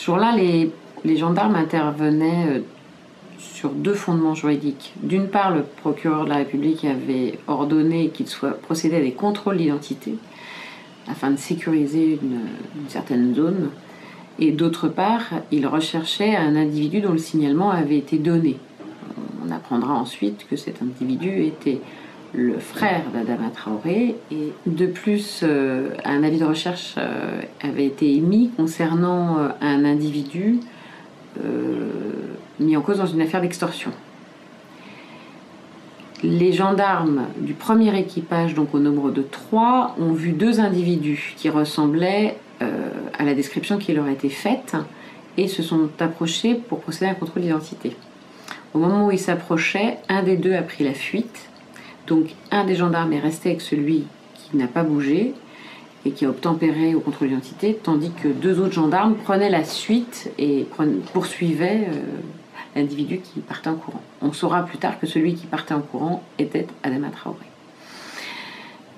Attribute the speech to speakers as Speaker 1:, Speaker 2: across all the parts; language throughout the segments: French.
Speaker 1: Ce jour-là, les gendarmes intervenaient sur deux fondements juridiques. D'une part, le procureur de la République avait ordonné qu'il soit procédé à des contrôles d'identité afin de sécuriser une certaine zone. Et d'autre part, il recherchait un individu dont le signalement avait été donné. On apprendra ensuite que cet individu était le frère d'Adama Traoré. Et de plus, un avis de recherche avait été émis concernant un individu mis en cause dans une affaire d'extorsion. Les gendarmes du premier équipage, donc au nombre de 3, ont vu 2 individus qui ressemblaient à la description qui leur a été faite et se sont approchés pour procéder à un contrôle d'identité. Au moment où ils s'approchaient, un des 2 a pris la fuite. Donc un des gendarmes est resté avec celui qui n'a pas bougé et qui a obtempéré au contrôle d'identité, tandis que 2 autres gendarmes prenaient la suite et poursuivaient l'individu qui partait en courant. On saura plus tard que celui qui partait en courant était Adama Traoré.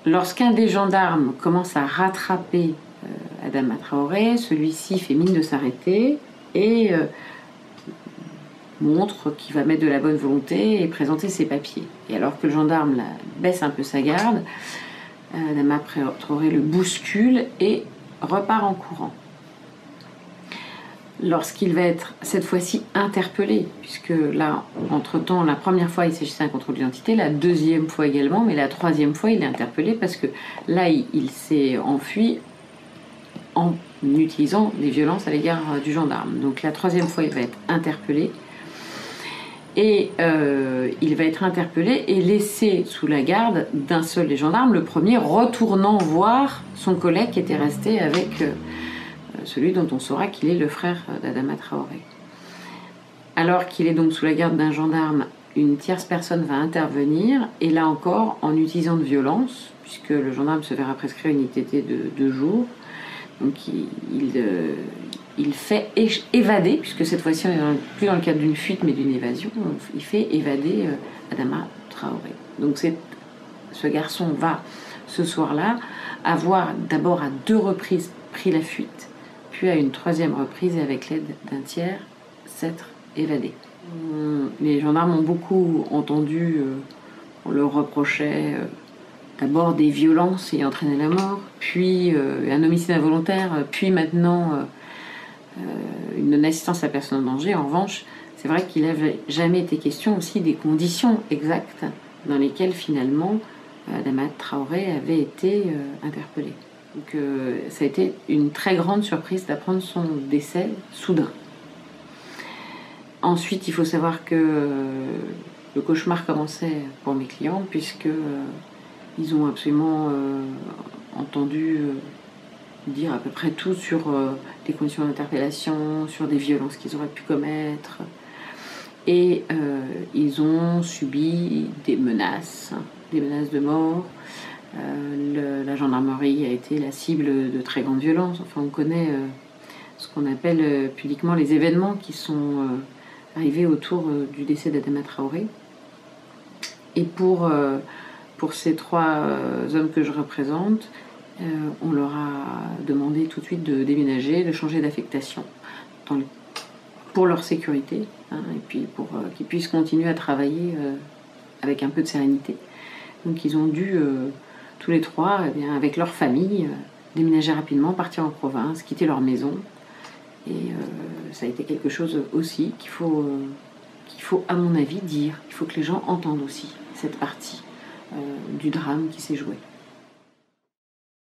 Speaker 1: Lorsqu'un des gendarmes commence à rattraper Adama Traoré, celui-ci fait mine de s'arrêter et montre qu'il va mettre de la bonne volonté et présenter ses papiers. Et alors que le gendarme baisse un peu sa garde, Adama Traoré le bouscule et repart en courant. Lorsqu'il va être cette fois-ci interpellé, puisque là, entre-temps, la première fois il s'agissait d'un contrôle d'identité, la deuxième fois également, mais la troisième fois il est interpellé parce que là il s'est enfui en utilisant des violences à l'égard du gendarme. Donc la troisième fois il va être interpellé et il va être interpellé et laissé sous la garde d'un seul des gendarmes, le premier retournant voir son collègue qui était resté avec celui dont on saura qu'il est le frère d'Adama Traoré. Alors qu'il est donc sous la garde d'un gendarme, une tierce personne va intervenir, et là encore en utilisant de violence, puisque le gendarme se verra prescrire une ITT de 2 jours. Donc il fait évader, puisque cette fois-ci on n'est plus dans le cadre d'une fuite mais d'une évasion, il fait évader Adama Traoré. Donc ce garçon va ce soir-là avoir d'abord à 2 reprises pris la fuite, puis à une 3e reprise et avec l'aide d'un tiers s'être évadé. Les gendarmes ont beaucoup entendu, on leur reprochait d'abord des violences ayant entraîné la mort, puis un homicide involontaire, puis maintenant une non-assistance à personne en danger. En revanche, c'est vrai qu'il n'avait jamais été question aussi des conditions exactes dans lesquelles finalement Adama Traoré avait été interpellé. Donc ça a été une très grande surprise d'apprendre son décès soudain. Ensuite, il faut savoir que le cauchemar commençait pour mes clients, puisque ils ont absolument entendu dire à peu près tout sur les conditions d'interpellation, sur des violences qu'ils auraient pu commettre. Et ils ont subi des menaces de mort. La gendarmerie a été la cible de très grandes violences. Enfin, on connaît ce qu'on appelle publiquement les événements qui sont arrivés autour du décès d'Adama Traoré. Et pour ces 3 hommes que je représente, on leur a demandé tout de suite de déménager, de changer d'affectation pour leur sécurité, hein, et puis pour qu'ils puissent continuer à travailler avec un peu de sérénité. Donc ils ont dû tous les 3, eh bien, avec leur famille, déménager rapidement, partir en province, quitter leur maison. Et ça a été quelque chose aussi qu'il faut, à mon avis, dire. Il faut que les gens entendent aussi cette partie du drame qui s'est joué.